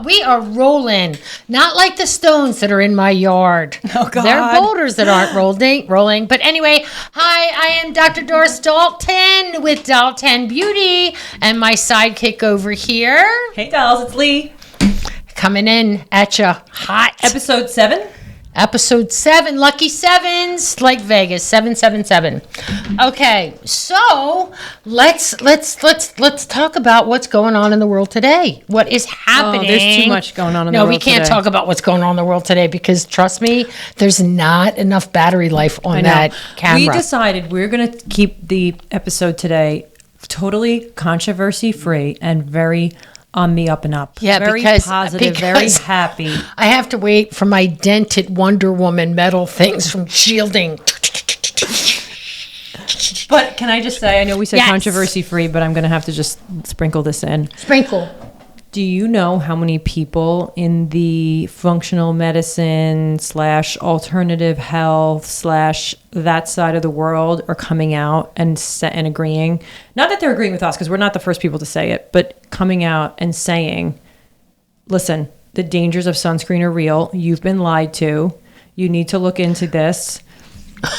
We are rolling. Not like the stones that are in my yard. Oh, God. They're boulders that aren't rolling. But anyway, hi, I am Dr. Doris Dalton with Dalton Beauty. And my sidekick over here. Hey, dolls, it's Lee. Coming in at you hot. Episode 7. Episode 7, lucky sevens, like Vegas, 777. Okay, so let's talk about what's going on in the world today. What is happening? Oh, there's too much going on in the world No, we can't talk about what's going on in the world today because trust me, there's not enough battery life on that camera. We decided we're going to keep the episode today totally controversy free and very on the up and up. Yeah, very positive, very happy. I have to wait for my dented Wonder Woman metal things from shielding. But can I just say, I know we said Yes. controversy free, but I'm going to have to just sprinkle this in. Sprinkle. Do you know how many people in the functional medicine / alternative health / that side of the world are coming out and agreeing? Not that they're agreeing with us because we're not the first people to say it, but coming out and saying, listen, the dangers of sunscreen are real. You've been lied to. You need to look into this.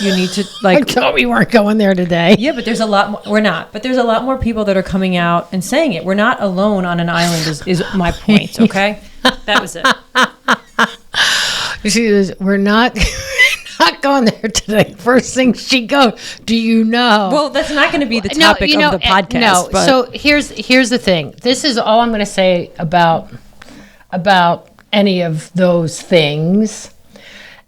You need to I thought we weren't going there today. Yeah, but there's a lot more. We're not. But there's a lot more people that are coming out and saying it. We're not alone on an island is my point, okay? That was it. She was, we're not going there today. First thing she goes, do you know? Well, that's not going to be the topic of the podcast. No, but. so here's the thing. This is all I'm going to say about any of those things.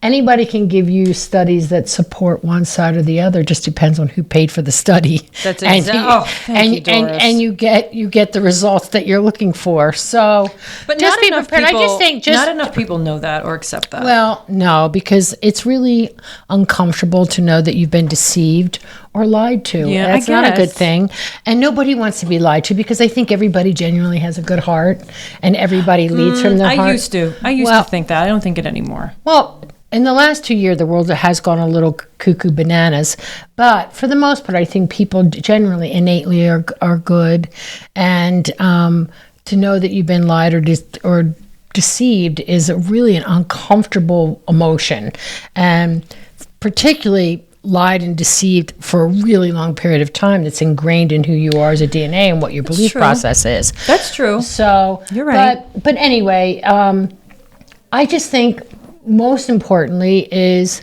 Anybody can give you studies that support one side or the other. Just depends on who paid for the study. That's exactly. And you get the results that you're looking for. So, but just not be enough prepared. people, I just think not enough people know that or accept that. Well, no, because it's really uncomfortable to know that you've been deceived or lied to. Yeah, that's not a good thing. And nobody wants to be lied to because I think everybody genuinely has a good heart and everybody leads from their heart. I used to think that. I don't think it anymore. Well, in the last 2 years, the world has gone a little cuckoo bananas, but for the most part, I think people generally innately are good, and to know that you've been lied or deceived is really an uncomfortable emotion, and particularly lied and deceived for a really long period of time. That's ingrained in who you are as a DNA and what your belief process is. That's true. So you're right. But anyway, I just think. Most importantly is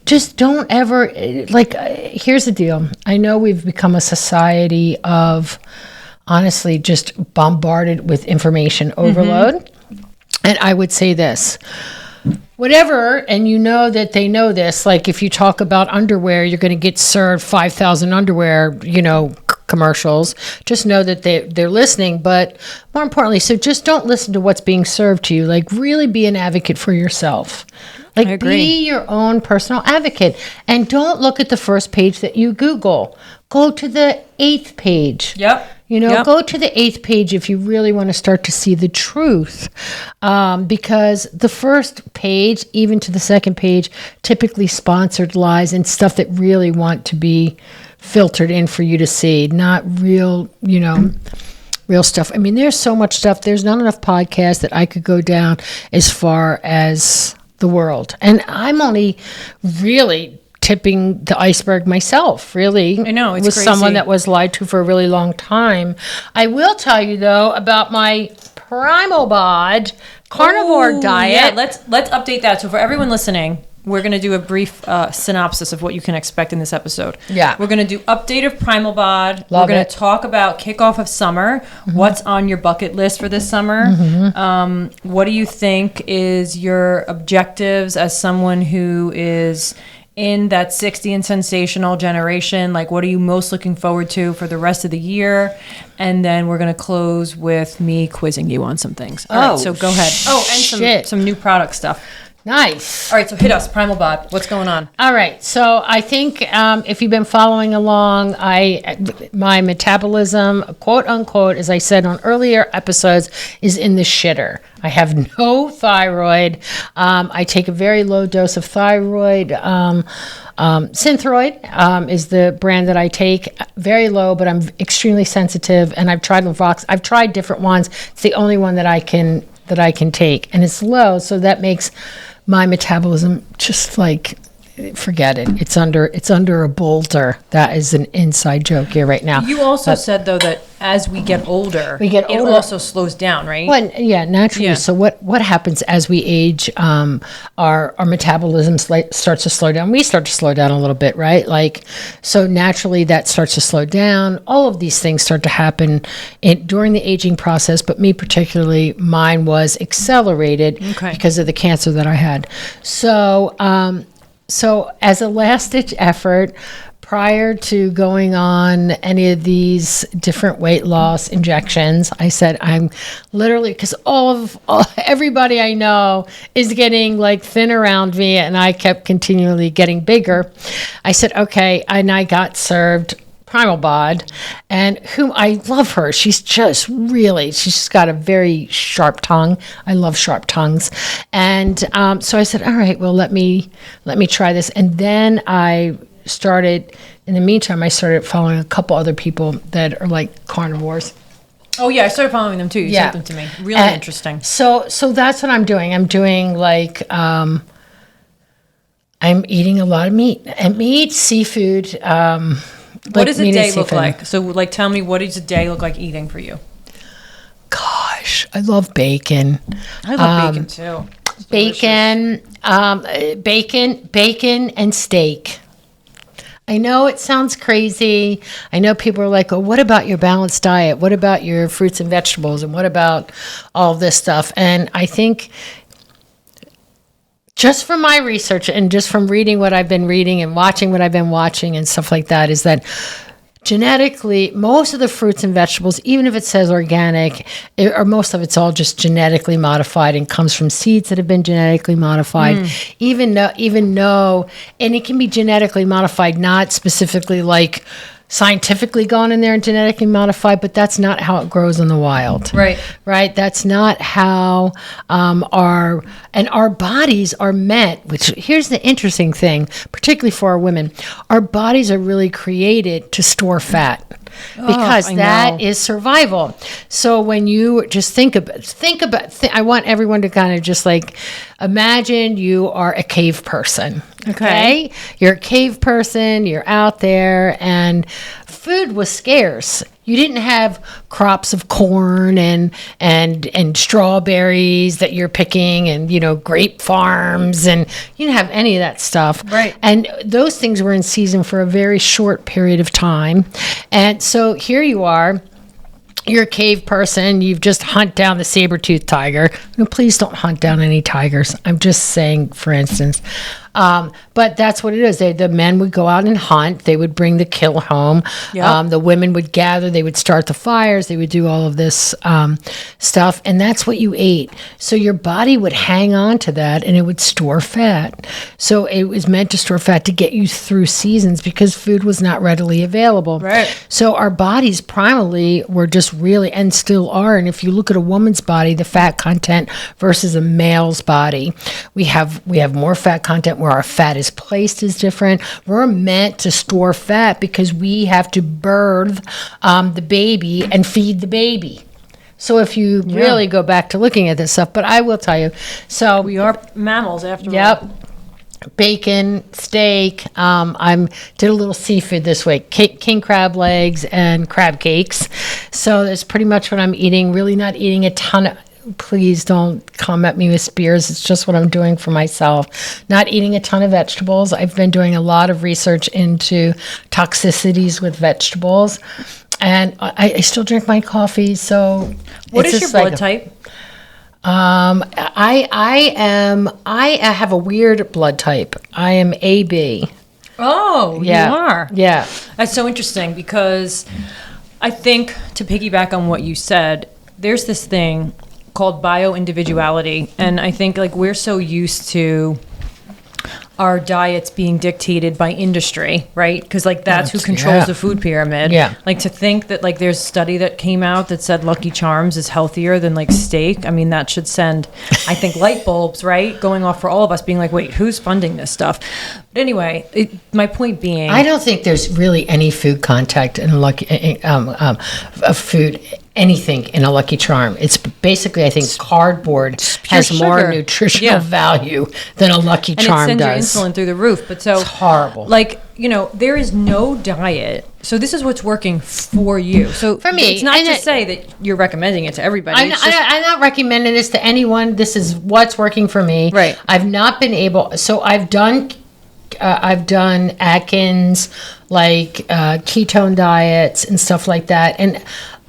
just don't ever, here's the deal. I know we've become a society of, honestly, just bombarded with information overload. And I would say this, whatever, and you know that they know this, like if you talk about underwear, you're going to get served 5,000 underwear, commercials. Just know that they're listening, but more importantly, so just don't listen to what's being served to you. Like really be an advocate for yourself. Like be your own personal advocate, and don't look at the first page that you Google. Go to the 8th page. Yep. Go to the 8th page if you really want to start to see the truth. Because the first page, even to the second page, typically sponsored lies and stuff that really want to be filtered in for you to see, not real, real stuff. I mean, there's so much stuff. There's not enough podcasts that I could go down as far as the world. And I'm only really tipping the iceberg myself, really. I know, it's was crazy. Someone that was lied to for a really long time. I will tell you, though, about my Primal Bod carnivore diet. Yeah, let's update that. So for everyone listening, we're going to do a brief synopsis of what you can expect in this episode. Yeah. We're going to do update of Primal Bod. Love We're going it. to talk about kickoff of summer. What's on your bucket list for this summer? What do you think is your objectives as someone who is in that 60 and sensational generation? Like, what are you most looking forward to for the rest of the year? And then we're going to close with me quizzing you on some things. All right, so go ahead. Oh, and some new product stuff. Nice. All right, so hit us, Primal Bod. What's going on? All right, so I think if you've been following along, my metabolism, quote unquote, as I said on earlier episodes, is in the shitter. I have no thyroid. I take a very low dose of thyroid. Synthroid is the brand that I take. Very low, but I'm extremely sensitive, and I've tried Luvox. I've tried different ones. It's the only one that I can that I can take, and it's low, so that makes my metabolism just like, forget it. It's under a boulder. That is an inside joke here right now. You also said though that as we get older, it also slows down, right? Well, yeah, naturally. Yeah. So what happens as we age? Our metabolism starts to slow down. We start to slow down a little bit, right? Like, so naturally that starts to slow down. All of these things start to happen during the aging process. But me particularly, mine was accelerated because of the cancer that I had. So as a last-ditch effort, prior to going on any of these different weight loss injections, I said, I'm literally, because everybody I know is getting like thin around me, and I kept continually getting bigger. I said, okay, and I got served Primal Bod, and whom I love her. She's just got a very sharp tongue. I love sharp tongues. And so I said, all right, well, let me try this. And then in the meantime, I started following a couple other people that are like carnivores. Oh yeah, I started following them too. You sent them to me. Really interesting. So that's what I'm doing. I'm doing like, I'm eating a lot of meat, seafood, what does a day look like? So, like, tell me, what does a day look like eating for you? Gosh, I love bacon. I love bacon too. Bacon and steak. I know it sounds crazy. I know people are like, oh, what about your balanced diet? What about your fruits and vegetables? And what about all this stuff? And I think, just from my research and just from reading what I've been reading and watching what I've been watching and stuff like that, is that genetically, most of the fruits and vegetables, even if it says organic, or most of it's all just genetically modified and comes from seeds that have been genetically modified, even though, and it can be genetically modified, not specifically like scientifically gone in there and genetically modified, but that's not how it grows in the wild. Right. That's not how our bodies are meant, which here's the interesting thing, particularly for our women, our bodies are really created to store fat. Because that is survival. So when you just think about, I want everyone to kind of just like imagine you are a cave person. Okay? You're a cave person, you're out there, and food was scarce. You didn't have crops of corn and strawberries that you're picking, and grape farms, and you didn't have any of that stuff. Right. And those things were in season for a very short period of time. And so here you are. You're a cave person. You've just hunt down the saber-toothed tiger. No, please don't hunt down any tigers. I'm just saying, for instance. But that's what it is. The men would go out and hunt. They would bring the kill home. Yep. The women would gather. They would start the fires. They would do all of this stuff. And that's what you ate. So your body would hang on to that, and it would store fat. So it was meant to store fat to get you through seasons because food was not readily available. Right. So our bodies primally were just really, and still are. And if you look at a woman's body, the fat content versus a male's body, we have more fat content where our fat is placed is different. We're meant to store fat because we have to birth the baby and feed the baby. So if you really go back to looking at this stuff, but I will tell you, so we are mammals after all. Yep. Bacon, steak. I did a little seafood this week, king crab legs and crab cakes. So that's pretty much what I'm eating. Really not eating a ton of, please don't come at me with spears. It's just what I'm doing for myself. Not eating a ton of vegetables. I've been doing a lot of research into toxicities with vegetables. And I still drink my coffee. So what is your blood type? I have a weird blood type. I am AB. Oh, yeah. You are? Yeah. That's so interesting because I think, to piggyback on what you said, there's this thing called bioindividuality. And I think like we're so used to our diets being dictated by industry, right? Because like that's who controls the food pyramid. Yeah. Like to think that like there's a study that came out that said Lucky Charms is healthier than like steak. I mean, that should send, I think, light bulbs, right? Going off for all of us being like, wait, who's funding this stuff? But anyway, my point being, I don't think there's really any food contact in Lucky of food anything in a Lucky Charm. It's basically, I think, cardboard has more sugar. nutritional value than a Lucky Charm and it does. sends your insulin through the roof. But so It's horrible. Like, there is no diet. So this is what's working for you. So For me, it's not and to say that you're recommending it to everybody. I'm not recommending this to anyone. This is what's working for me. Right. I've not been able. So I've done Atkins, like ketone diets and stuff like that, and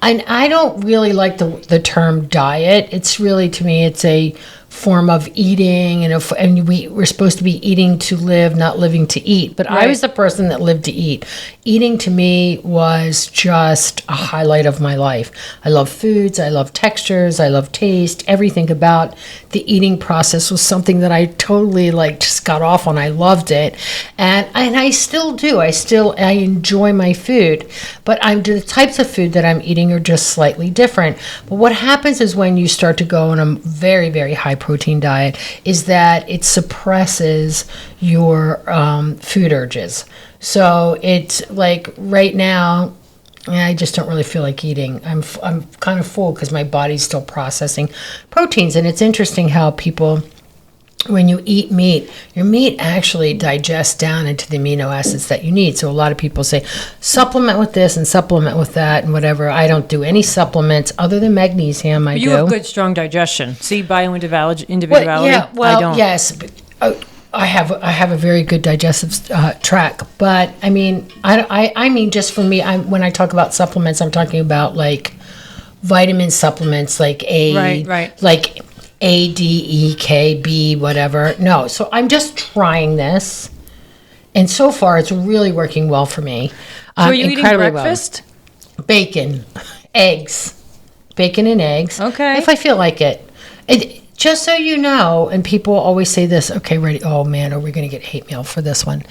I don't really like the term diet. It's really, to me, it's a form of eating, and we're supposed to be eating to live, not living to eat. But I was the person that lived to eat. Eating to me was just a highlight of my life. I love foods, I love textures, I love taste. Everything about the eating process was something that I totally just got off on. I loved it, and I still do. I enjoy my food, but the types of food that I'm eating are just slightly different. But what happens is when you start to go on a very, very high protein diet is that it suppresses your food urges. So it's like right now, I just don't really feel like eating. I'm kind of full because my body's still processing proteins. And it's interesting how people, when you eat meat, your meat actually digests down into the amino acids that you need. So a lot of people say, supplement with this and supplement with that and whatever. I don't do any supplements other than magnesium. I do. You have good, strong digestion. See, individuality. I don't. Yes. But, I have a very good digestive tract, but I mean, I mean, just for me, when I talk about supplements, I'm talking about like vitamin supplements, like like A, D, E, K, B, whatever. No, so I'm just trying this, and so far it's really working well for me. So are you eating breakfast? Well. Bacon, eggs, bacon and eggs. Okay. If I feel like it. Just so you know, and people always say this, okay, ready, oh man, are we going to get hate mail for this one?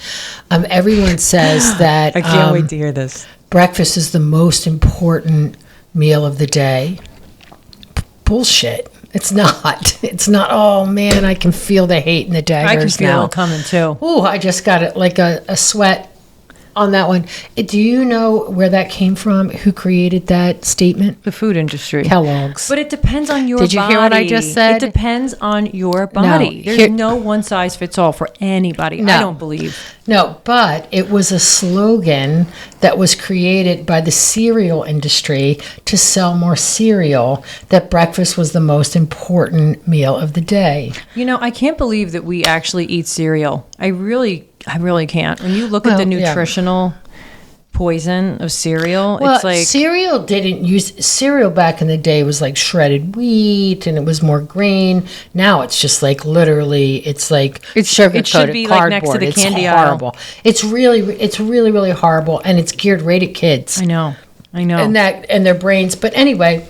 Everyone says that I can't wait to hear this. Breakfast is the most important meal of the day. Bullshit. It's not. It's not, oh man, I can feel the hate and the daggers now. I can feel it coming too. Ooh, I just got it like a sweat on that one. Do you know where that came from? Who created that statement? The food industry. Kellogg's. But it depends on your body. Did you hear what I just said? It depends on your body. There's no one size fits all for anybody. No. I don't believe. No, but it was a slogan that was created by the cereal industry to sell more cereal, that breakfast was the most important meal of the day. I can't believe that we actually eat cereal. I really can't. When you look at the nutritional poison of cereal, it's like... Cereal back in the day was like shredded wheat and it was more green. Now it's just like literally, it's like sugar-coated it should be cardboard. Like next to the candy aisle. Horrible. It's really, really horrible, and it's geared right at kids. I know. And their brains. But anyway,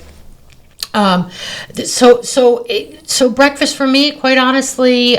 so breakfast for me, quite honestly,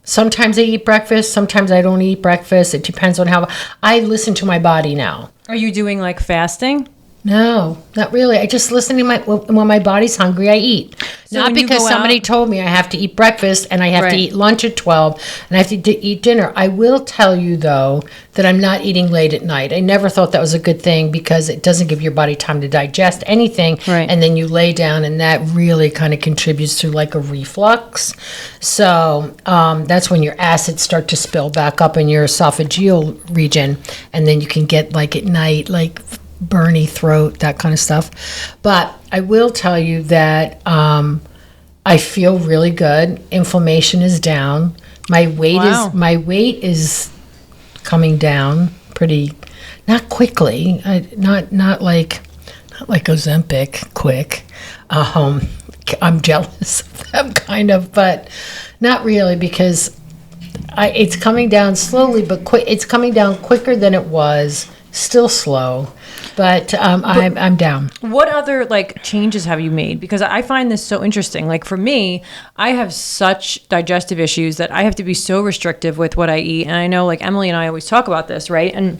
sometimes I eat breakfast, sometimes I don't eat breakfast. It depends on how I listen to my body now. Are you doing like fasting? No, not really. I just listen to when my body's hungry, I eat. So not because somebody told me I have to eat breakfast and I have to eat lunch at 12 and I have to eat dinner. I will tell you, though, that I'm not eating late at night. I never thought that was a good thing because it doesn't give your body time to digest anything. Right. And then you lay down, and that really kind of contributes to like a reflux. So that's when your acids start to spill back up in your esophageal region. And then you can get like at night, like burny throat, that kind of stuff. But I will tell you that I feel really good. Inflammation is down. My weight is coming down pretty, not quickly, not like Ozempic quick. I'm jealous of them kind of, but not really, because it's coming down slowly, but it's coming down quicker than it was. Still slow, but I'm down. What other changes have you made? Because I find this so interesting. Like for me, I have such digestive issues that I have to be so restrictive with what I eat. And I know Emily and I always talk about this, right? And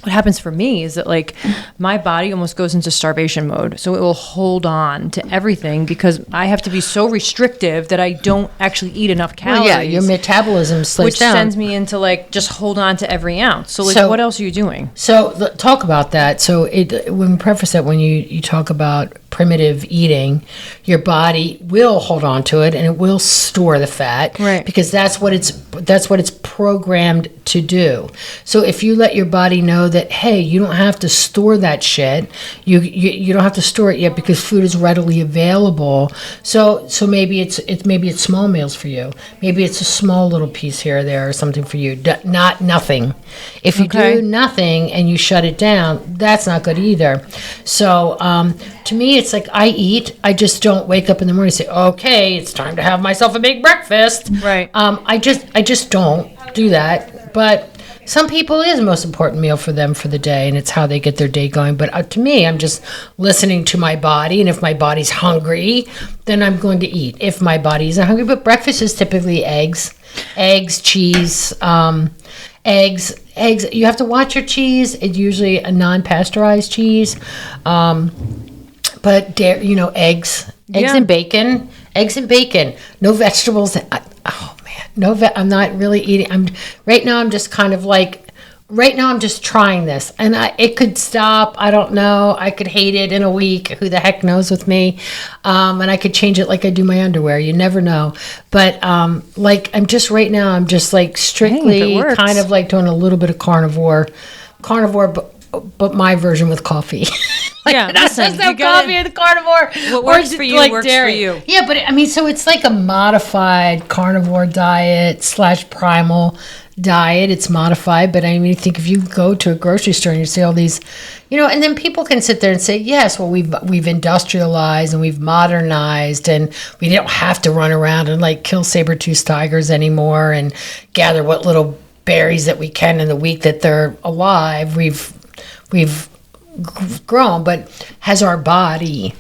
what happens for me is that like my body almost goes into starvation mode. So it will hold on to everything because I have to be so restrictive that I don't actually eat enough calories. Well, yeah, your metabolism slows which down. sends me into like just hold on to every ounce. So like what else are you doing? So talk about that. So when we preface it, when you talk about primitive eating, your body will hold on to it and it will store the fat, right? Because that's what it's programmed to do. So if you let your body know that, hey, you don't have to store that shit, you don't have to store it yet because food is readily available. So maybe it's small meals for you. Maybe it's a small little piece here or there or something for you. Not nothing. If you do nothing and you shut it down, that's not good either. So to me, it's like I just don't wake up in the morning and say, okay, it's time to have myself a big breakfast. Right. I just don't do that. But some people, it is the most important meal for them for the day, and it's how they get their day going. But to me, I'm just listening to my body, and if my body's hungry, then I'm going to eat. If my body isn't hungry, but breakfast is typically eggs, cheese, eggs. You have to watch your cheese. It's usually a non-pasteurized cheese. But eggs and bacon. Eggs and bacon. No vegetables. I'm not really eating. Right now I'm just trying this, and it could stop. I don't know. I could hate it in a week. Who the heck knows with me? And I could change it like I do my underwear. You never know. But I'm just right now. I'm just like strictly kind of like doing a little bit of carnivore, but my version with coffee. Yeah, listen, no coffee or the carnivore. What works for you works for you. Yeah, but so it's like a modified carnivore diet / primal diet. It's modified, but I think if you go to a grocery store and you see all these, and then people can sit there and say, yes, well, we've industrialized and we've modernized, and we don't have to run around and like kill saber-toothed tigers anymore and gather what little berries that we can in the week that they're alive. We've grown, but does our body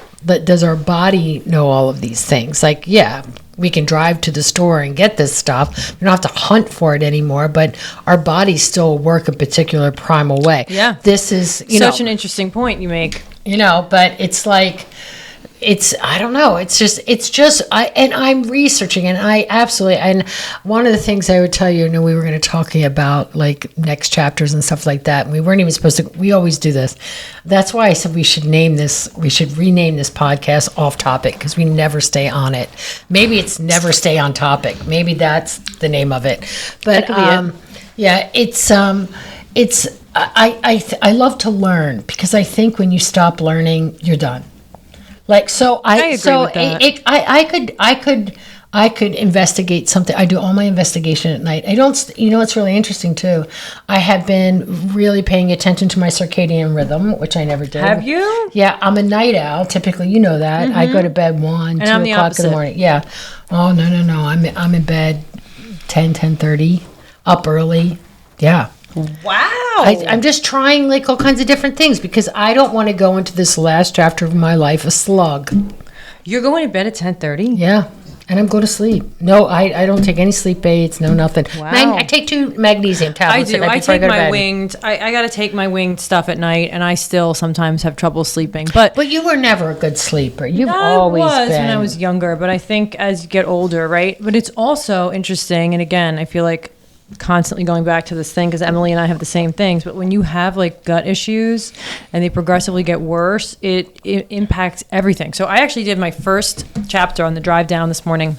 know all of these things? Like, yeah, we can drive to the store and get this stuff. We don't have to hunt for it anymore, but our bodies still work a particular primal way. Yeah. This is, such an interesting point you make. But it's like, I don't know. I'm researching, and and one of the things I would tell you, we were going to talking about like next chapters and stuff like that. And we weren't even supposed to, we always do this. That's why I said we should rename this podcast Off Topic, because we never stay on it. Maybe it's Never Stay on Topic. Maybe that's the name of it. But yeah, I love to learn, because I think when you stop learning, you're done. Like, so I agree with that. I could investigate something. I do all my investigation at night. I don't, it's really interesting too. I have been really paying attention to my circadian rhythm, which I never did. Have you? Yeah, I'm a night owl. Typically, you know that. Mm-hmm. I go to bed 1, 2 o'clock in the morning. Yeah. Oh, no. I'm in bed 10:30, up early. Yeah. Wow. I'm just trying like all kinds of different things, because I don't want to go into this last chapter of my life a slug. You're going to bed at 10:30? Yeah. And I'm going to sleep. No, I don't take any sleep aids, no nothing. Wow. I take 2 magnesium tablets. I do. I take my winged. I got to take my winged stuff at night, and I still sometimes have trouble sleeping. But you were never a good sleeper. You've always been. I was when I was younger, but I think as you get older, right? But it's also interesting, and again, I feel like constantly going back to this thing, because Emily and I have the same things, but when you have like gut issues and they progressively get worse, it impacts everything. So I actually did my first chapter on the drive down this morning,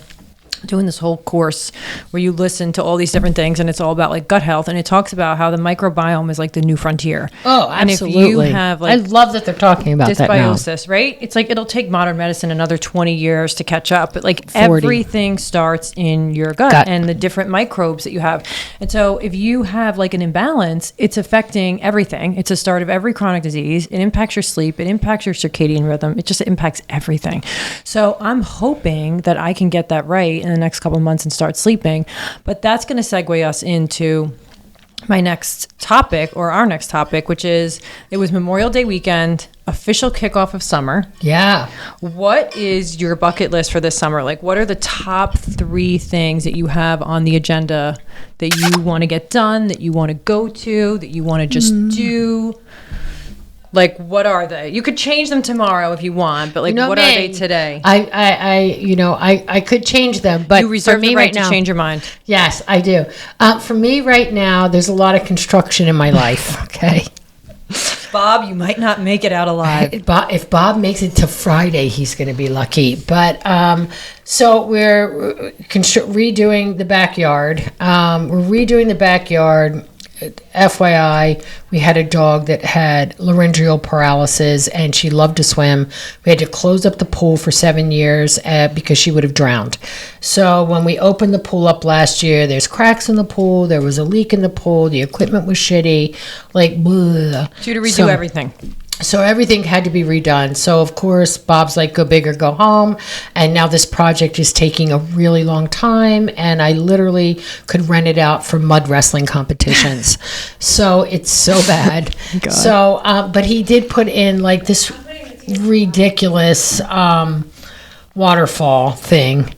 doing this whole course where you listen to all these different things, and it's all about like gut health, and it talks about how the microbiome is like the new frontier. Oh, absolutely. And if you have like, I love that they're talking about that now. Dysbiosis, right? It's like it'll take modern medicine another 20 years to catch up, but like 40. everything starts in your gut and the different microbes that you have. And so if you have like an imbalance, it's affecting everything. It's a start of every chronic disease. It impacts your sleep. It impacts your circadian rhythm. It just impacts everything. So I'm hoping that I can get that right in the next couple of months and start sleeping. But that's going to segue us into my next topic, or our next topic, which is, it was Memorial Day weekend. official kickoff of summer. Yeah. What is your bucket list for this summer? Like, what are the top 3 things that you have on the agenda that you want to get done, that you want to go to, that you want to just do? Like, what are they? You could change them tomorrow if you want, but like, what are they today? I could change them, but You reserve for me the right right now, to change your mind. yes, I do. For me right now, there's a lot of construction in my life. Okay. Bob, you might not make it out alive. If Bob makes it to Friday, he's going to be lucky. But so we're redoing the backyard. We're redoing the backyard. FYI, we had a dog that had laryngeal paralysis and she loved to swim. We had to close up the pool for 7 years because she would have drowned. So when we opened the pool up last year, there's cracks in the pool. There was a leak in the pool. The equipment was shitty. Like, bleh. So you had to redo everything. So everything had to be redone. So of course, Bob's like, go big or go home. And now this project is taking a really long time. And I literally could rent it out for mud wrestling competitions. So it's so bad. God. So, but he did put in like this ridiculous waterfall thing.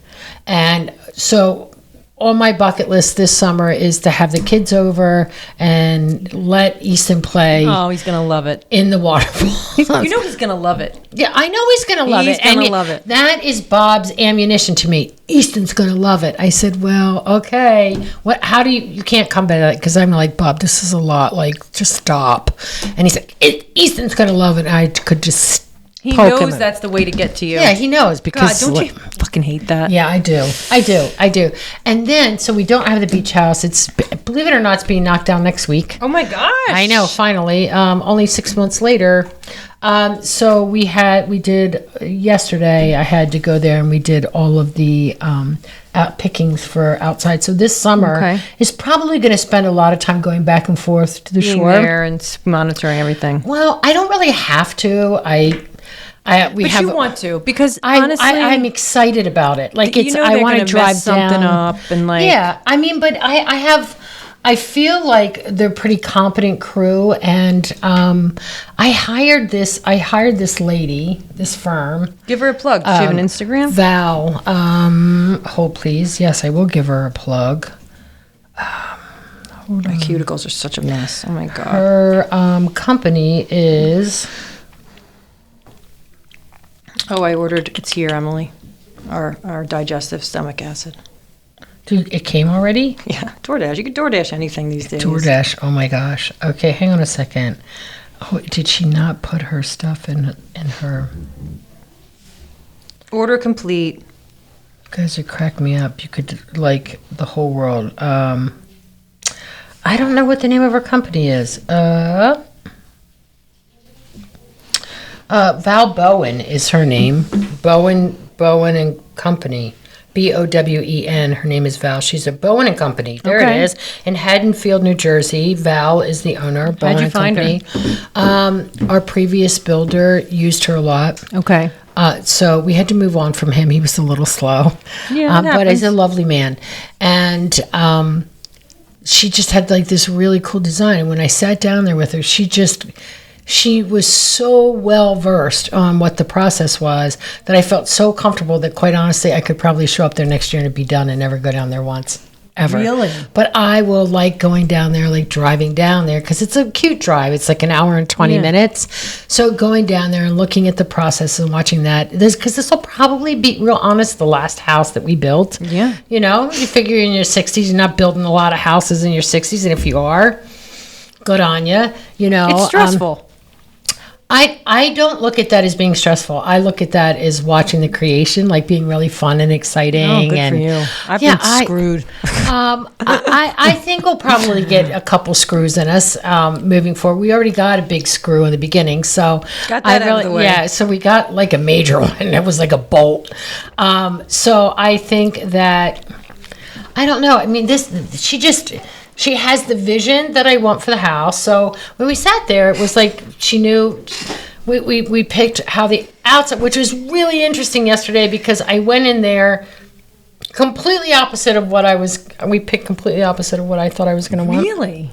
And so on my bucket list this summer is to have the kids over and let Easton play. Oh, he's going to love it. In the waterfall. You know he's going to love it. Yeah, I know he's going to love it. He's going to love it. That is Bob's ammunition to me. Easton's going to love it. I said, well, okay. How do you can't come back because I'm like, Bob, this is a lot. Like, just stop. And he said, Easton's going to love it. And I could just He poke knows him. that's the way to get to you. Yeah, he knows because God, don't you fucking hate that? Yeah, I do. And then, so we don't have the beach house. It's, believe it or not, it's being knocked down next week. Oh my gosh. I know, finally. Only 6 months later. So we did yesterday, I had to go there and we did all of the out pickings for outside. So this summer is probably going to spend a lot of time going back and forth to the Being shore. there and monitoring everything. Well, I don't really have to. You want to because honestly, I'm excited about it. Like it's, I want to drive something up and like. Yeah, I mean, but I feel like they're pretty competent crew, and I hired this lady, this firm. Give her a plug. Does she have an Instagram? Val, hold please. Yes, I will give her a plug. My cuticles are such a mess. Oh my god. Her company is. Oh, I ordered. It's here, Emily. Our digestive stomach acid. Dude, it came already? Yeah, DoorDash. You can DoorDash anything these days. DoorDash. Oh my gosh. Okay, hang on a second. Oh, did she not put her stuff in her? Order complete. You guys, you cracked me up. You could like the whole world. I don't know what the name of her company is. Val Bowen is her name. Bowen and Company. Bowen. Her name is Val. She's a Bowen and Company. There it is. In Haddonfield, New Jersey. Val is the owner. Bowen How'd you find Company. Our previous builder used her a lot. Okay. So we had to move on from him. He was a little slow. Yeah, but he's a lovely man. And she just had like this really cool design. And when I sat down there with her, she was so well versed on what the process was that I felt so comfortable that quite honestly, I could probably show up there next year and it'd be done and never go down there once. Ever. Really? But I will like going down there, like driving down there, because it's a cute drive. It's like an hour and 20 minutes. So going down there and looking at the process and watching that, because this will probably be, real honest, the last house that we built. Yeah. You know, you figure in your 60s, you're not building a lot of houses in your 60s. And if you are, good on you. You know, it's stressful. I don't look at that as being stressful. I look at that as watching the creation, like being really fun and exciting. Oh, good for you. I've been screwed. I think we'll probably get a couple screws in us moving forward. We already got a big screw in the beginning, so got that out of the way. Yeah, so we got like a major one. It was like a bolt. So I think that I don't know. I mean, she has the vision that I want for the house. So when we sat there, it was like she knew. We picked how the outside, which was really interesting yesterday because I went in there completely opposite of what we picked completely opposite of what I thought I was going to want. Really?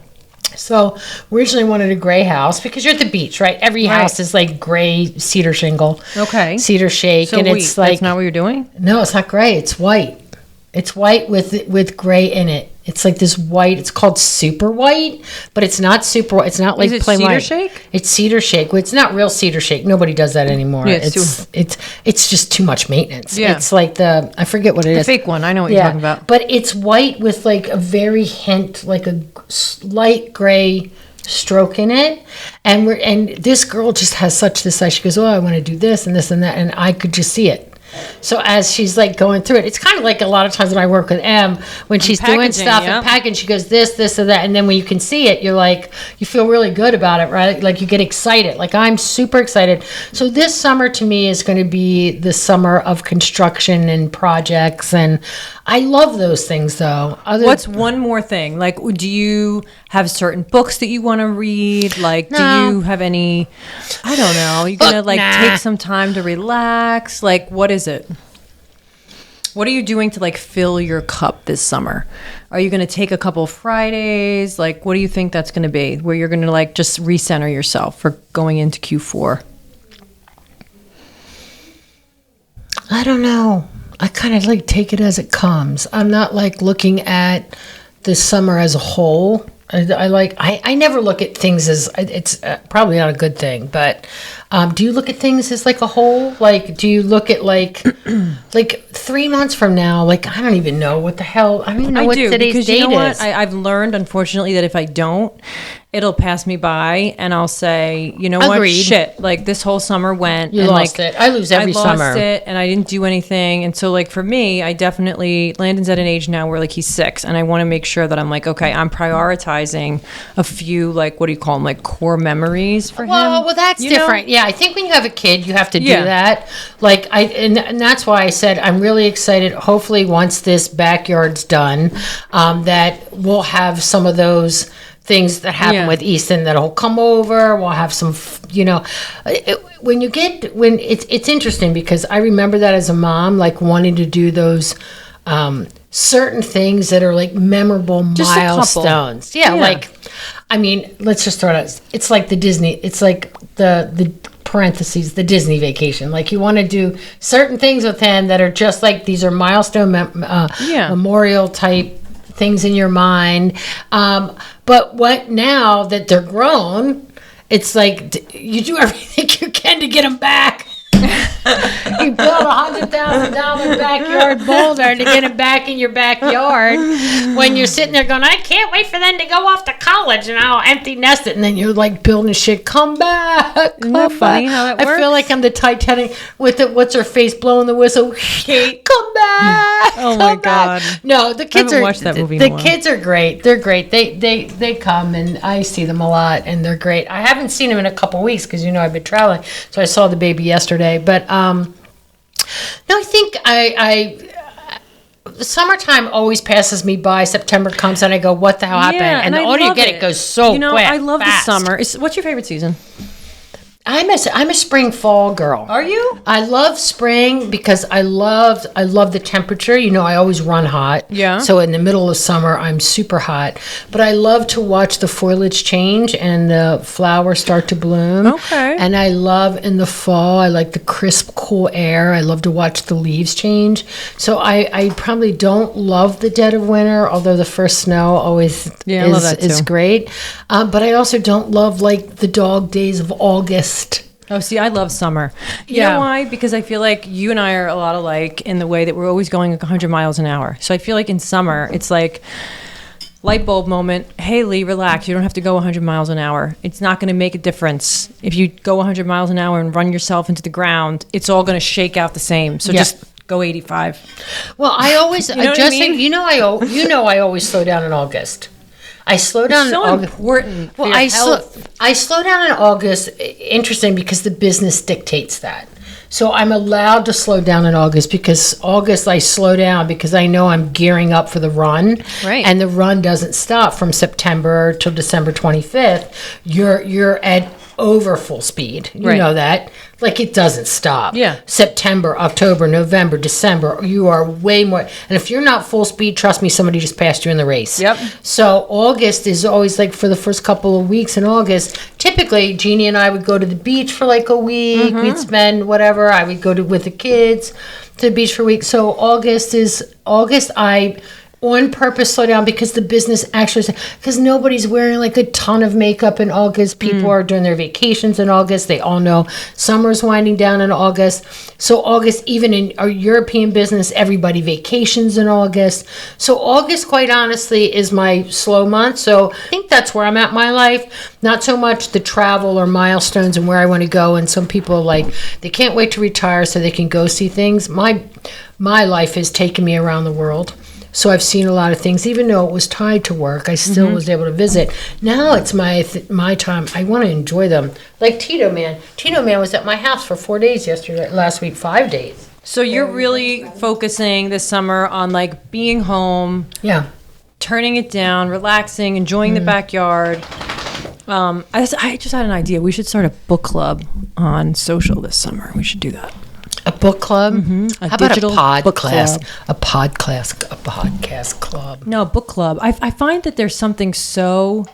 So we originally wanted a gray house because you're at the beach, right? Every house is like gray cedar shingle. Okay. Cedar shake. So and it's like, that's not what you're doing? no, it's not gray. It's white. It's white with gray in it. It's like this white. It's called super white, but it's not super white. It's not like Is it plain cedar white. shake? It's cedar shake. Well, it's not real cedar shake. Nobody does that anymore. Yeah, it's just too much maintenance. Yeah. It's like I forget what it is. Fake one. I know what you're talking about. But it's white with like a very hint, like a light gray stroke in it. And this girl just has such this, she goes, oh, I want to do this and this and that. And I could just see it. So as she's like going through it, it's kind of like a lot of times when I work with Em, when she's doing stuff and packing, she goes this, and that. And then when you can see it, you're like, you feel really good about it, right? Like you get excited. Like I'm super excited. So this summer to me is going to be the summer of construction and projects. And I love those things though. What's one more thing? Like, do you have certain books that you want to read? Like, No. do you have any, I don't know, you're going to like take some time to relax? Like, what is it? What are you doing to like fill your cup this summer? Are you going to take a couple Fridays? Like, what do you think that's going to be? Where you're going to like just recenter yourself for going into Q4? I don't know. I kind of like take it as it comes. I'm not like looking at the summer as a whole. I never look at things as, it's probably not a good thing, but do you look at things as like a whole? Like, do you look at like 3 months from now, like, I don't even know what the hell, I don't even know what today's date is. I've learned, unfortunately, that if I don't, it'll pass me by and I'll say, you know Agreed. what, shit, like this whole summer went. You and lost like, it. I lose every summer. I lost it and I didn't do anything. And so like for me, I definitely, Landon's at an age now where like he's 6 and I want to make sure that I'm like, okay, I'm prioritizing a few, like, what do you call them? Like core memories for him. Well, that's different. Yeah, I think when you have a kid, you have to do that. Like and that's why I said I'm really excited. Hopefully, once this backyard's done, that we'll have some of those things that happen with Easton that'll come over. We'll have some, when it's interesting because I remember that as a mom, like wanting to do those certain things that are like memorable Just milestones. Yeah, like, I mean, let's just throw it out. It's like the Disney, it's like the parentheses, the Disney vacation. Like you want to do certain things with him that are just like, these are milestone memorial type things in your mind. But what now that they're grown, it's like you do everything you can to get them back. You build $100,000 backyard boulder to get them back in your backyard when you're sitting there going, I can't wait for them to go off to college and I'll empty nest it. And then you're like building shit, come back. Isn't that funny how that works? I feel like I'm the Titanic with the, what's her face blowing the whistle. Kate, come back. Oh my God. No, the kids watched that movie the kids are great. They're great. They come and I see them a lot and they're great. I haven't seen them in a couple weeks because I've been traveling. So I saw the baby yesterday, but no, I think summertime always passes me by. September comes and I go, what the hell happened? And the older you get, it goes so quick. I love fast. the summer. What's your favorite season? I'm a spring fall girl. Are you? I love spring because I love the temperature. I always run hot. Yeah. So in the middle of summer, I'm super hot. But I love to watch the foliage change and the flowers start to bloom. Okay. And I love in the fall, I like the crisp, cool air. I love to watch the leaves change. So I probably don't love the dead of winter, although the first snow always I love that is too. great. But I also don't love like the dog days of August. Oh, see, I love summer. You know why? Because I feel like you and I are a lot alike in the way that we're always going 100 miles an hour. So I feel like in summer, it's like light bulb moment. Hey, Lee, relax. You don't have to go 100 miles an hour. It's not going to make a difference. If you go 100 miles an hour and run yourself into the ground, it's all going to shake out the same. So just go 85. Well, I always, I always slow down in August. I slow down in August. Important. Well, I slow down in August. Interesting because the business dictates that. So I'm allowed to slow down in August because August I slow down because I know I'm gearing up for the run. Right. And the run doesn't stop from September till December 25th. You're at over full speed. You Right. know that. Like, it doesn't stop. Yeah. September, October, November, December, you are way more. And if you're not full speed, trust me, somebody just passed you in the race. Yep. So August is always like, for the first couple of weeks in August, typically Jeannie and I would go to the beach for like a week. We'd spend whatever. I would go with the kids to the beach for a week. So August, I on purpose slow down because the business actually, because nobody's wearing like a ton of makeup in August. People are doing their vacations in August. They all know summer's winding down in August. So August, even in our European business, everybody vacations in August. So August, quite honestly, is my slow month. So I think that's where I'm at in my life. Not so much the travel or milestones and where I want to go. And some people like, they can't wait to retire so they can go see things. My life has taken me around the world. So I've seen a lot of things. Even though it was tied to work, I still was able to visit. Now it's my time. I want to enjoy them. Like Tito Man. Tito Man was at my house for 4 days last week, 5 days. So you're really focusing this summer on like being home, Yeah. turning it down, relaxing, enjoying the backyard. I just had an idea. We should start a book club on social this summer. We should do that. A book club? A How about a digital pod book class? club. A podcast club. No, book club. I find that there's something so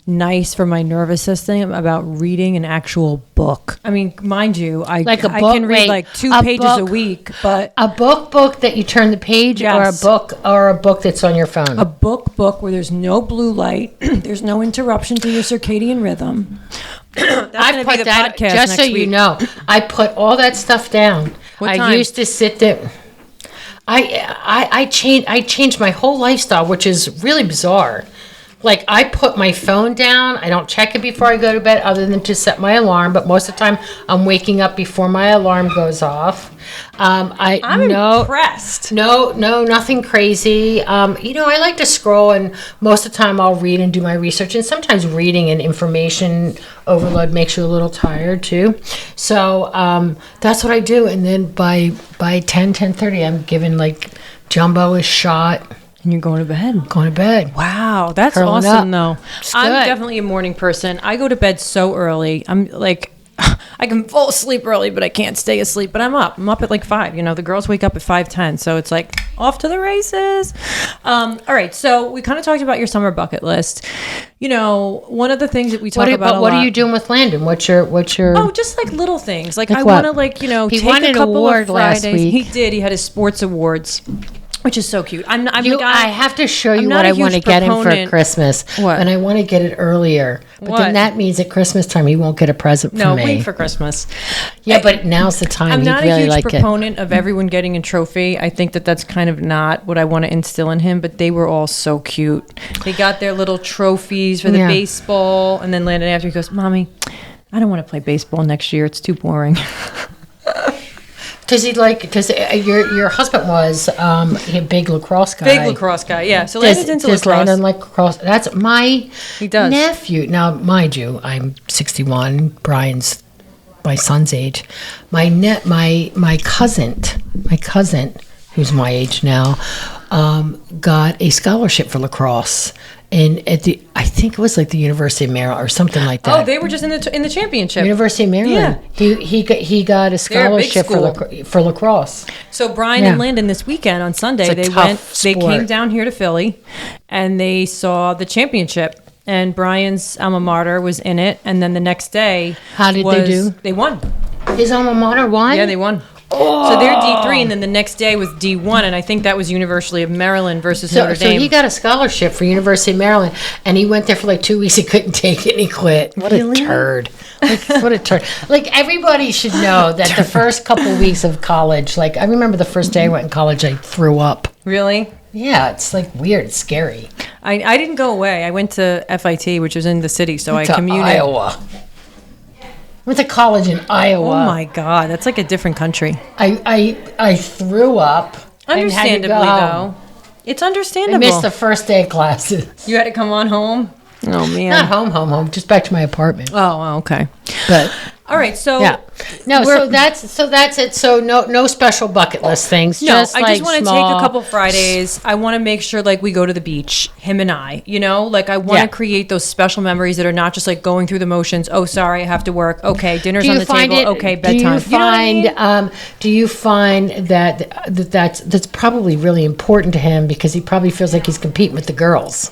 nice for my nervous system about reading an actual book. I mean, mind you, I can read like 2 pages a week, but A book that you turn the page, Yes. or a book that's on your phone. a book where there's no blue light, there's no interruption to your circadian rhythm. That's I gonna put be the that, podcast just so next you week. know, I put all that stuff down. What I time? used to sit there. I changed my whole lifestyle, which is really bizarre. Like, I put my phone down. I don't check it before I go to bed other than to set my alarm. But most of the time, I'm waking up before my alarm goes off. I'm impressed. No, nothing crazy. I like to scroll, and most of the time I'll read and do my research. And sometimes reading and information overload makes you a little tired too. So that's what I do. And then by 10:30, I'm given like jumbo is shot. And you're going to bed. Going to bed. Wow, that's Curling awesome, up. though. It's I'm good. definitely a morning person. I go to bed so early. I'm like, I can fall asleep early, but I can't stay asleep. But I'm up. I'm up at like 5. You know, the girls wake up at 5:10, so it's like off to the races. All right, so we kind of talked about your summer bucket list. You know, one of the things that we talk about a What lot. are you doing with Landon? What's your? Oh, just like little things. Like I what? want to, He take won a an couple award of Fridays. last week. He did. He had his sports awards, which is so cute. I'm the guy. I have to show you I'm not what a I want to huge get him for proponent- Christmas. What? And I want to get it earlier. But What? then that means at Christmas time he won't get a present No, from me. wait for Christmas. Yeah, but now's the time. I'm He'd not really a huge like proponent of everyone getting a trophy. I think that that's kind of not what I want to instill in him, but they were all so cute. They got their little trophies for the Yeah. baseball, and then Landon after he goes, Mommy, I don't want to play baseball next year. It's too boring. Because your husband was a big lacrosse guy. Big lacrosse guy, yeah. So Landon's into does lacrosse. Landon like lacrosse? That's my He does. nephew. Now, mind you, I'm 61. Brian's my son's age. My cousin, who's my age now, got a scholarship for lacrosse. And I think it was like the University of Maryland or something like that. Oh, they were just in the championship. University of Maryland. Yeah. He got a They're a big scholarship for lacrosse. So Brian Yeah. and Landon this weekend on Sunday, It's a they tough They sport. came down here to Philly, and they saw the championship. And Brian's alma mater was in it, and then the next day, How did they do? They won. His alma mater won? Yeah, they won. So they're D3, and then the next day was D1, and I think that was University of Maryland versus Notre So Dame. he got a scholarship for University of Maryland, and he went there for like 2 weeks. He couldn't take it, and he quit. What a turd! What a turd! Like, everybody should know that the first couple weeks of college. Like, I remember the first day I went in college, I threw up. Really? Yeah, it's like weird. It's scary. I didn't go away. I went to FIT, which was in the city, so I To commuted. Iowa. Went to college in Iowa. Oh my God, that's like a different country. I threw up. and had to Understandably, go home. though, it's understandable. I missed the first day of classes. You had to come on home. Oh man. Not home, just back to my apartment. Oh, okay. But All right, so Yeah. No, so that's it. So no special bucket list things. no, Just I like just want to take small- a couple Fridays. I want to make sure like we go to the beach, him and I. You know, like I want to Yeah. create those special memories that are not just like going through the motions. Oh, sorry, I have to work. Okay, dinner's Do on you the find table. it? Okay, Do bedtime. you know what I find? mean? Do you find that's probably really important to him because he probably feels like he's competing with the girls?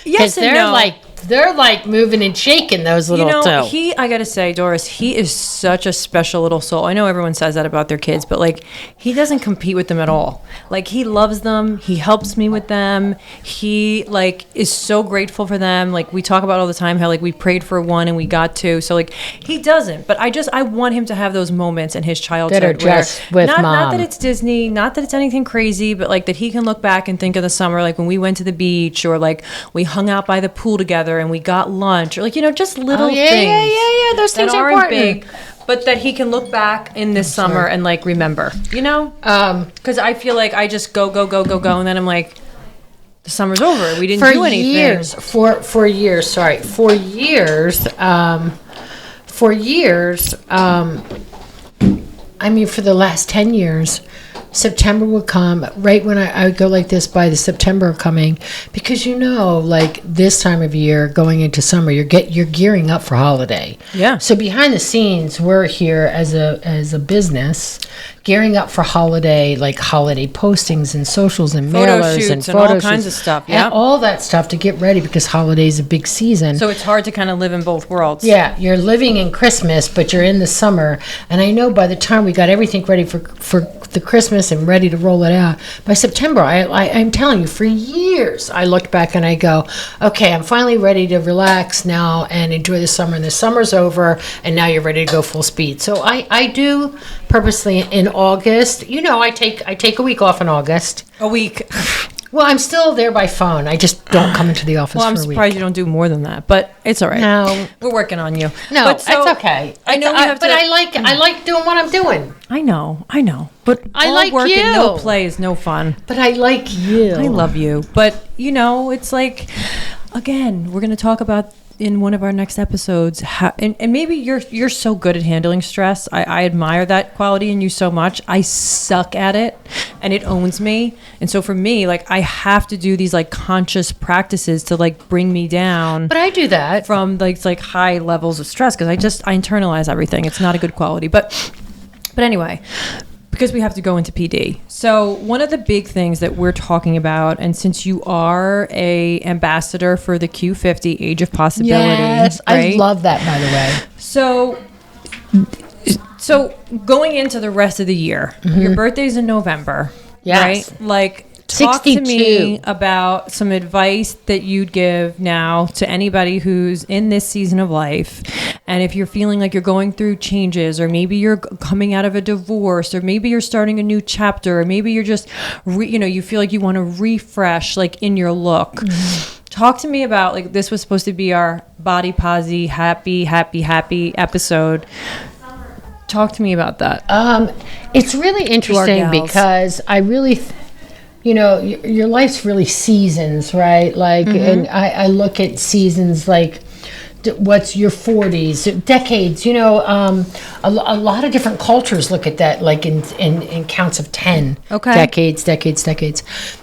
Yes and they're no. they're like moving and shaking those little toe. I gotta say, Doris, he is such a special little soul. I know everyone says that about their kids, but like he doesn't compete with them at all. Like he loves them, he helps me with them, he like is so grateful for them. Like we talk about all the time how like we prayed for one and we got two. So like he doesn't, but I want him to have those moments in his childhood That are just with not mom. that it's Disney, not that it's anything crazy, but like that he can look back and think of the summer, like when we went to the beach or like we hung out by the pool together and we got lunch or like, you know, just little things. Yeah. Those things that are aren't important. big, but that he can look back in this summer and like remember, you know? Because I feel like I just go, and then I'm like, the summer's over. We didn't do anything. For years, I mean, for the last 10 years, September would come right when I would go like this by the September coming, because like this time of year going into summer, you're gearing up for holiday. Yeah. So behind the scenes, we're here as a business gearing up for holiday, like holiday postings and socials and Photo mailers shoots and and photo all kinds shoots of stuff, and yeah. all that stuff to get ready because holiday's a big season. So it's hard to kind of live in both worlds. Yeah, you're living in Christmas, but you're in the summer. And I know by the time we got everything ready for the Christmas and ready to roll it out, by September, I'm telling you, for years, I looked back and I go, okay, I'm finally ready to relax now and enjoy the summer. And the summer's over, and now you're ready to go full speed. So I do purposely in August. I take a week off in August. A week. Well, I'm still there by phone. I just don't come into the office Well, I'm for a week. surprised you don't do more than that, but it's all right. No. We're working on you. No, But so- it's okay. I know we have but to- I like doing what I'm doing. I know. But I all like work and no you. play is no fun. But I like you. I love you. But, it's like, again, we're going to talk about in one of our next episodes how, and maybe you're so good at handling stress. I admire that quality in you so much. I suck at it and it owns me. And so for me, like I have to do these like conscious practices to like bring me down But I do that. from like high levels of stress because I internalize everything. It's not a good quality. But anyway, because we have to go into PD. So one of the big things that we're talking about, and since you are a ambassador for the Q50 Age of Possibility, Yes, right? I love that, by the way. So going into the rest of the year, your birthday's in November, Yes. right? Like talk to 62. me about some advice that you'd give now to anybody who's in this season of life. And if you're feeling like you're going through changes, or maybe you're coming out of a divorce, or maybe you're starting a new chapter, or maybe you're just, you feel like you want to refresh like in your look. Mm-hmm. Talk to me about like this was supposed to be our body posy, happy episode. Talk to me about that. It's really interesting gals. because I really, your life's really seasons, right? Like, and I look at seasons like what's your 40s, decades, a lot of different cultures look at that like in counts of 10. Okay. Decades.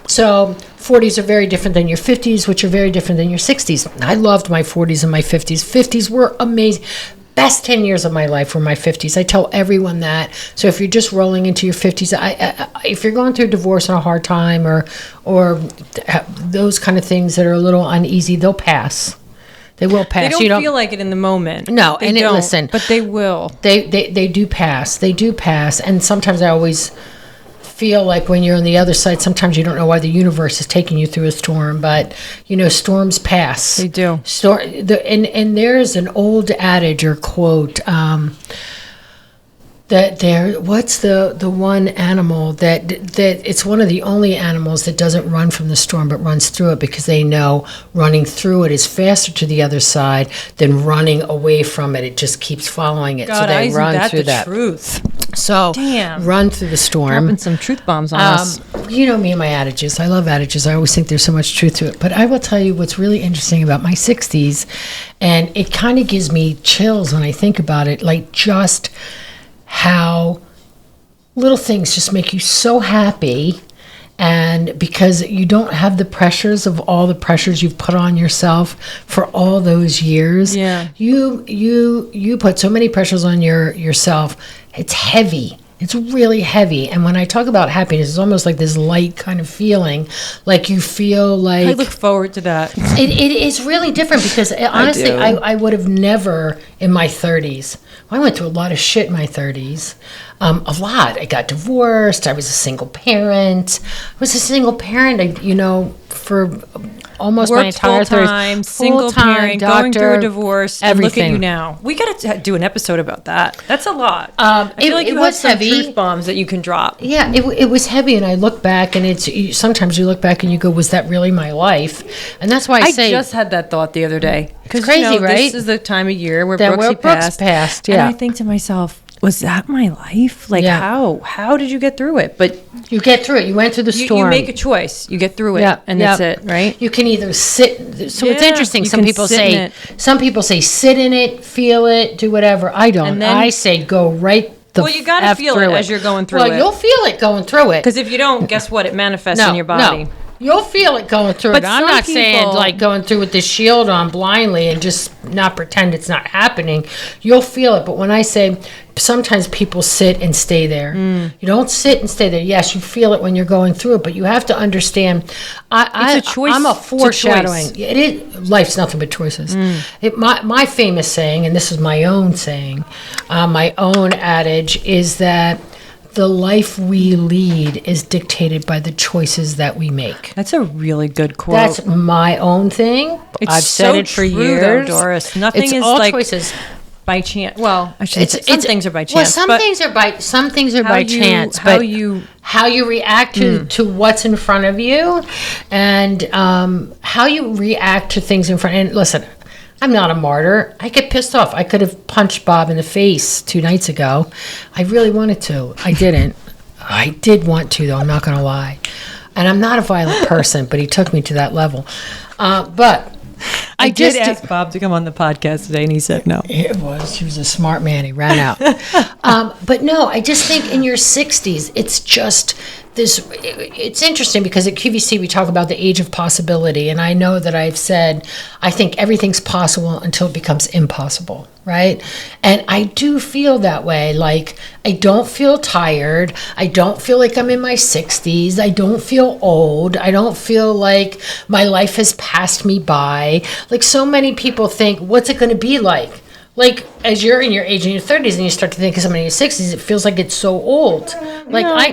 So 40s are very different than your 50s, which are very different than your 60s. I loved my 40s and my 50s. 50s were amazing. Best 10 years of my life were my 50s. I tell everyone that. So if you're just rolling into your 50s, if you're going through a divorce and a hard time or those kind of things that are a little uneasy, they'll pass. They will pass. They don't feel like it in the moment. No, they and don't, listen. but they will. They do pass. They do pass. And sometimes I always feel like when you're on the other side, sometimes you don't know why the universe is taking you through a storm, but storms pass. They do. And there's an old adage or quote, that there, what's the one animal that it's one of the only animals that doesn't run from the storm but runs through it, because they know running through it is faster to the other side than running away from it. It just keeps following it. God, so they isn't run that through the that. truth? So Damn. run through the storm. Dropping some truth bombs on us. You know me and my adages. I love adages. I always think there's so much truth to it. But I will tell you what's really interesting about my 60s, and it kind of gives me chills when I think about it, like just how little things just make you so happy. And because you don't have the pressures of all the pressures you've put on yourself for all those years. Yeah. You put so many pressures on yourself. It's heavy. It's really heavy. And when I talk about happiness, it's almost like this light kind of feeling. Like you feel like... I look forward to that. It is really different because honestly, I would have never in my 30s. I went through a lot of shit in my 30s. A lot. I got divorced. I was a single parent. For almost my entire full-time, 30s. single parent, going through a divorce, everything. And look at you now. We got to do an episode about that. That's a lot. I feel like you have was some heavy. truth bombs that you can drop. Yeah, it was heavy, and I look back, and sometimes you look back and you go, was that really my life? And that's why I say... I just had that thought the other day. It's crazy, right? This is the time of year where That Brooksy Brooks passed, yeah. And I think to myself, was that my life? Like, Yeah. how did you get through it? But You get through it. You went through the storm. you make a choice. You get through it, Yeah, and yeah. that's it, right? You can either sit. So it's Yeah, interesting. you Some can people sit in say. it. Some people say sit in it, feel it, do whatever. I don't. And then- I say go right the. Well, you got to F feel through it as you're going through Well, it. you'll feel it going through it. Because if you don't, guess what? It manifests in your body. No. You'll feel it going through But it. I'm some not saying people- like going through with the shield on blindly and just not pretend it's not happening. You'll feel it. But when I say sometimes people sit and stay there. You don't sit and stay there. Yes, you feel it when you're going through it, but you have to understand. It's a choice. I'm a It's a foreshadowing. choice. It is. Life's nothing but choices. My famous saying, and this is my own saying, my own adage, is that the life we lead is dictated by the choices that we make. That's a really good quote. That's my own thing. It's I've said so it for true, years. though, Doris. Nothing It's is all like choices. by chance. Well, I should say some things are by chance. Well, but some things are by chance. How But you how you react to what's in front of you, and how you react to things in front. And listen, I'm not a martyr. I get pissed off. I could have punched Bob in the face 2 nights ago. I really wanted to. I didn't. I did want to, though. I'm not going to lie. And I'm not a violent person, but he took me to that level. But I did ask Bob to come on the podcast today, and he said no. He was a smart man. He ran out. But no, I just think in your 60s, it's just this. It's interesting because at QVC we talk about the age of possibility, and I know that I've said I think everything's possible until it becomes impossible, right? And I do feel that way. Like I don't feel tired. I don't feel like I'm in my 60s. I don't feel old. I don't feel like my life has passed me by. Like so many people think, what's it going to be like? Like as you're in your age in your 30s and you start to think of somebody in your 60s, it feels like it's so old. Like I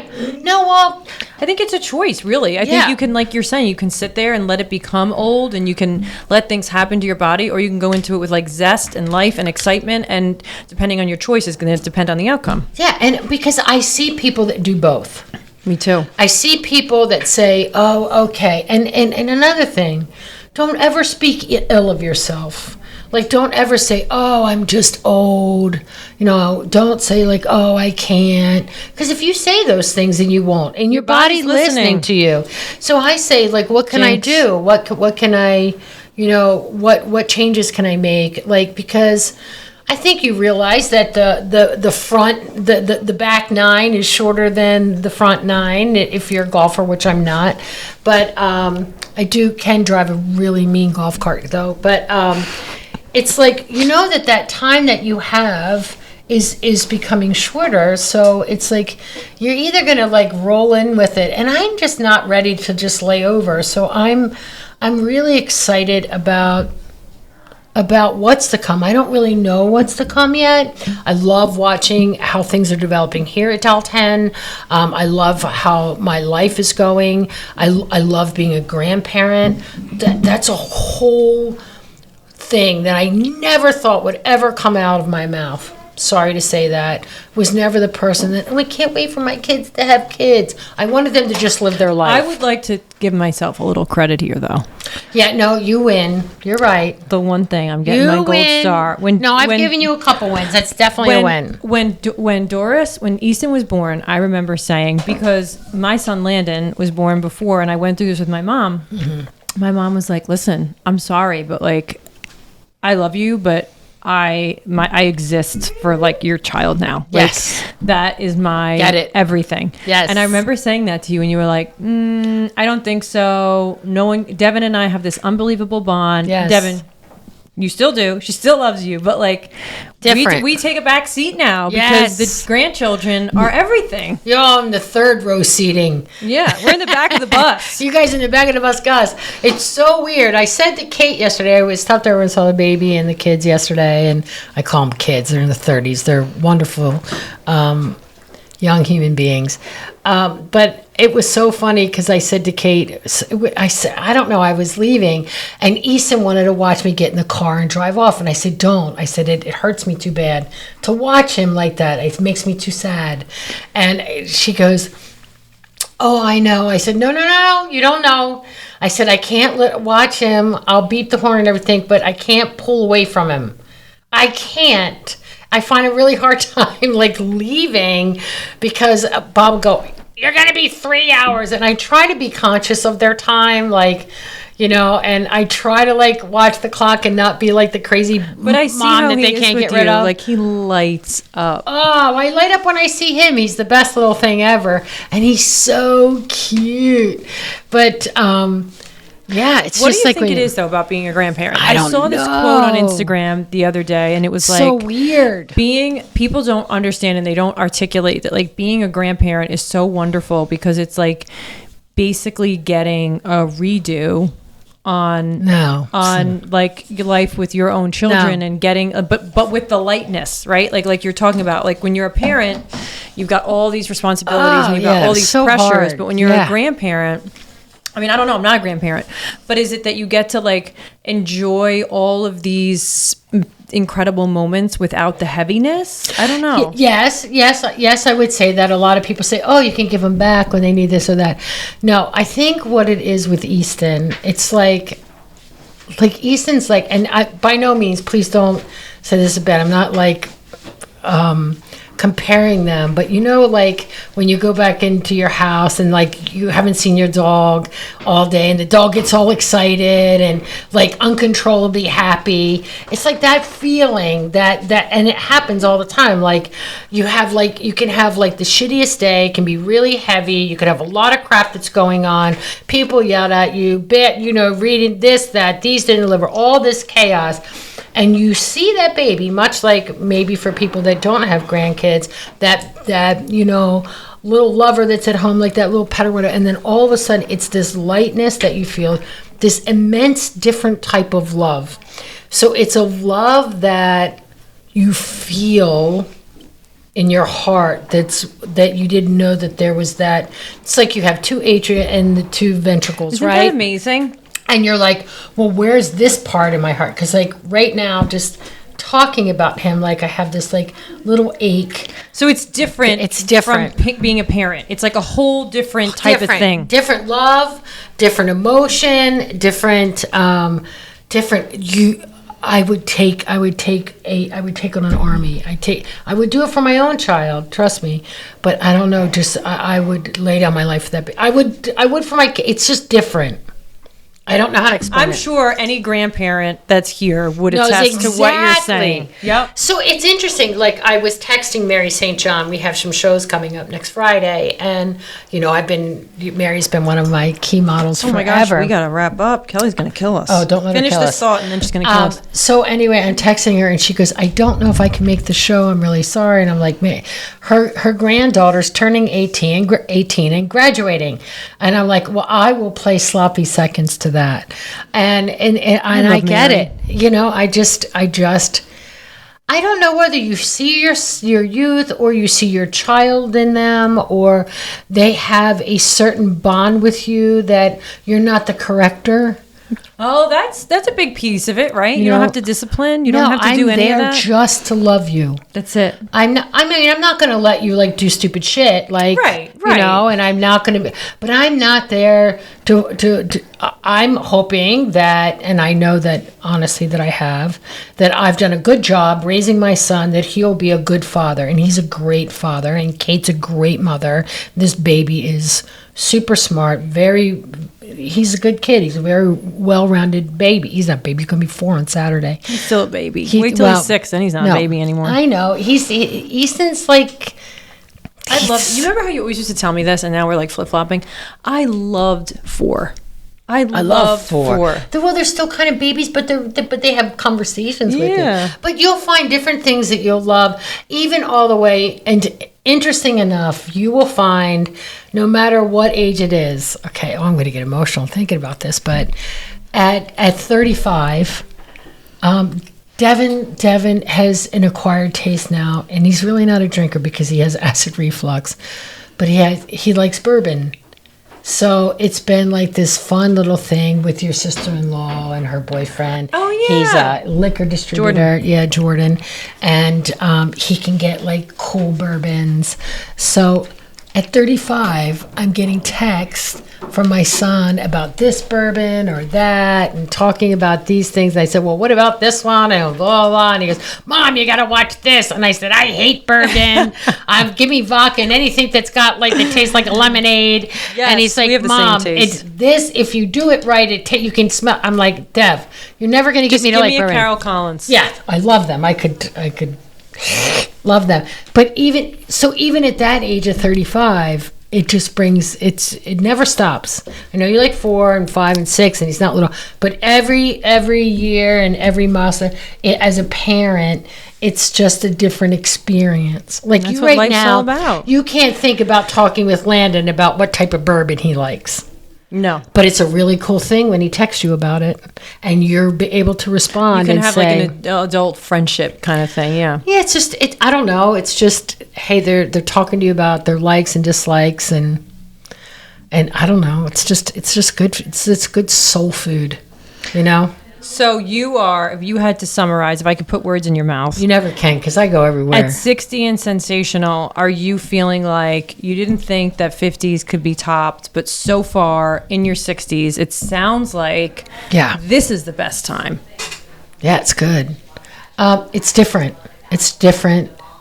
think it's a choice, really. I think you can, like you're saying, you can sit there and let it become old, and you can let things happen to your body, or you can go into it with like zest and life and excitement, and depending on your choice, it's going to depend on the outcome. Yeah, and because I see people that do both. Me too. I see people that say, oh, okay. And another thing, don't ever speak ill of yourself. Like, don't ever say, oh, I'm just old. You know, don't say like, oh, I can't. Because if you say those things, then you won't. And your body's listening to you. So I say, like, what can I do? What can I, what changes can I make? Like, because I think you realize that the back 9 is shorter than the front 9 if you're a golfer, which I'm not. But I can drive a really mean golf cart, though. But it's like, that time that you have is becoming shorter. So it's like you're either going to like roll in with it. And I'm just not ready to just lay over. So I'm really excited about what's to come. I don't really know what's to come yet. I love watching how things are developing here at Doll 10. I love how my life is going. I love being a grandparent. That's a whole thing that I never thought would ever come out of my mouth. sorry to say that, was never the person that, oh, I can't wait for my kids to have kids. I wanted them to just live their life. I would like to give myself a little credit here, though. Yeah, no, you win. You're right. The one thing I'm getting my gold star. I've given you a couple wins. That's definitely a win. When Easton was born, I remember saying, because my son Landon was born before, and I went through this with my mom. Mm-hmm. My mom was like, "Listen, I'm sorry, but like, I love you, but I exist for like your child now. Yes, like, that is my everything. Yes." And I remember saying that to you, and you were like, "I don't think so." Knowing Devin and I have this unbelievable bond. Yes. Devin, you still do. She still loves you, but like, different. We take a back seat now because the grandchildren are everything. You're on the third row seating. Yeah, we're in the back of the bus. You guys in the back of the bus, guys. It's so weird. I said to Kate yesterday, I was stopped over and saw the baby and the kids yesterday, and I call them kids. They're in the 30s. They're wonderful young human beings. But it was so funny because I said to Kate, I said, I don't know, I was leaving, and Easton wanted to watch me get in the car and drive off. And I said, don't. I said, it hurts me too bad to watch him like that. It makes me too sad. And she goes, oh, I know. I said, no, you don't know. I said, I can't watch him. I'll beep the horn and everything, but I can't pull away from him. I can't. I find a really hard time like leaving because Bob will go, you're going to be 3 hours. And I try to be conscious of their time, like, you know, and I try to like watch the clock and not be like the crazy but I see mom how that they can't get rid of. Like he lights up. Oh, I light up when I see him. He's the best little thing ever. And he's so cute. But, yeah, it's what just do you like think it is though about being a grandparent? I saw this quote on Instagram the other day, and it was so like weird. People don't understand and they don't articulate that like being a grandparent is so wonderful because it's like basically getting a redo on like your life with your own children and getting but with the lightness, right? Like you're talking about, like when you're a parent, you've got all these responsibilities and you've got all these pressures, hard. But when you're a grandparent, I mean, I don't know, I'm not a grandparent, but is it that you get to like enjoy all of these incredible moments without the heaviness? I don't know. Yes, I would say that. A lot of people say, oh, you can give them back when they need this or that. No, I think what it is with Easton, it's like Easton's like, and I, by no means, please don't say this is bad. I'm not like, comparing them, but you know, like when you go back into your house and like you haven't seen your dog all day and the dog gets all excited and like uncontrollably happy, it's like that feeling that and it happens all the time. Like you can have like the shittiest day, it can be really heavy, you could have a lot of crap that's going on, people yell at you, reading this, that, these didn't deliver, all this chaos. And you see that baby, much like maybe for people that don't have grandkids, that little lover that's at home, like that little pet or whatever, and then all of a sudden it's this lightness that you feel, this immense different type of love. So it's a love that you feel in your heart that you didn't know that there was that. It's like you have two atria and the two ventricles, Isn't right? Isn't that amazing? And you're like, well, where's this part in my heart? Because like right now, just talking about him, like I have this like little ache. So it's different. It's different from being a parent. It's like a whole different type of thing. Different love, different emotion, different. I would take on an army. I would do it for my own child. Trust me. But I don't know. Just I would lay down my life for that. I would for my kid. It's just different. I don't know how to explain it. I'm sure any grandparent that's here would attest to what you're saying. Yep. So it's interesting. Like I was texting Mary St. John. We have some shows coming up next Friday, and Mary's been one of my key models forever. Oh my gosh, we gotta wrap up. Kelly's gonna kill us. Oh, don't let her kill us. Finish this thought, and then she's gonna kill us. So anyway, I'm texting her, and she goes, "I don't know if I can make the show. I'm really sorry." And I'm like, "Man, her granddaughter's turning 18 and graduating," and I'm like, "Well, I will play sloppy seconds to that," and I get Mary. it. I don't know whether you see your youth or you see your child in them, or they have a certain bond with you that you're not the corrector. Oh, that's a big piece of it, right? You don't have to discipline. You don't have to do any of that. I'm there just to love you. That's it. I'm not going to let you like do stupid shit, like right. You know. And I'm not going to. But I'm not there to. I'm hoping that, and I know that honestly that I've done a good job raising my son. That he'll be a good father, and he's a great father, and Kate's a great mother. This baby is super smart, he's a good kid. He's a very well-rounded baby. He's not a baby. He's going to be 4 on Saturday. He's still a baby. Wait till he's 6, then he's not a baby anymore. I know. Easton's like... You remember how you always used to tell me this, and now we're like flip-flopping? I loved 4. I love 4. Well, they're still kind of babies, but they have conversations with you. But you'll find different things that you'll love, even all the way. And interesting enough, you will find, no matter what age it is. Okay, I'm going to get emotional thinking about this, but at 35, Devin has an acquired taste now, and he's really not a drinker because he has acid reflux, but he likes bourbon. So it's been like this fun little thing with your sister-in-law and her boyfriend. Oh, yeah. He's a liquor distributor. Jordan. Yeah, Jordan. And he can get like cool bourbons. So at 35, I'm getting texts from my son about this bourbon or that and talking about these things. And I said, well, what about this one? And blah, blah. And he goes, Mom, you got to watch this. And I said, I hate bourbon. Give me vodka and anything that's got like, that tastes like a lemonade. Yes, and he's like, we have the Mom, same taste. it's this, if you do it right, you can smell. I'm like, Dev, you're never going to get me to like bourbon. Give me a Carol Collins. Yeah, I love them. I could love them. But even at that age of 35, it just brings it never stops. I know you're like 4 and 5 and 6 and he's not little, but every year and every milestone, as a parent, it's just a different experience. Like that's you what right life's now, all about. You can't think about talking with Landon about what type of bourbon he likes. No. But it's a really cool thing when he texts you about it and you're able to respond. You can and have say, like an adult friendship kind of thing, yeah. Yeah, it's just, I don't know. It's just, hey, they're talking to you about their likes and dislikes and I don't know. It's just good. It's good soul food, you know? So you are, if you had to summarize, if I could put words in your mouth. You never can because I go everywhere. At 60 and sensational, are you feeling like you didn't think that 50s could be topped, but so far in your 60s, it sounds like this is the best time? Yeah, it's good. It's different.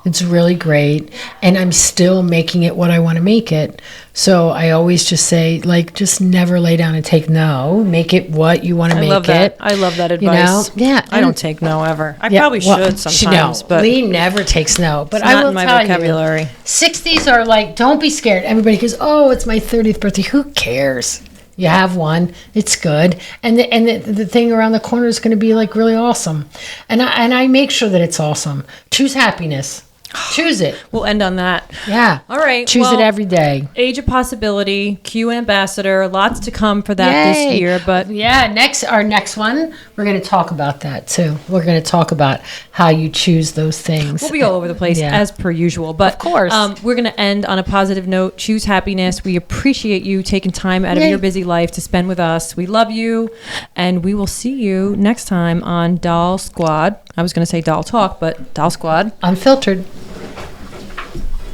It's really great. And I'm still making it what I want to make it. So I always just say, like, just never lay down and take no. Make it what you want to make it. I love that advice. You know? Yeah. I don't take no ever. I probably should sometimes. But Lee never takes no. But I will in my tell vocabulary. you, 60s are like, don't be scared. Everybody goes, oh, it's my 30th birthday. Who cares? You have one. It's good. And the thing around the corner is going to be like really awesome. And I make sure that it's awesome. Choose happiness. Choose it. We'll end on that. Yeah. All right. Choose it every day. Age of Possibility, Q Ambassador. Lots to come for that this year. But yeah, our next one, we're going to talk about that too. We're going to talk about how you choose those things. We'll be all over the place as per usual. But of course, we're going to end on a positive note. Choose happiness. We appreciate you taking time out of your busy life to spend with us. We love you, and we will see you next time on Doll Squad. I was going to say Doll Talk, but Doll Squad Unfiltered.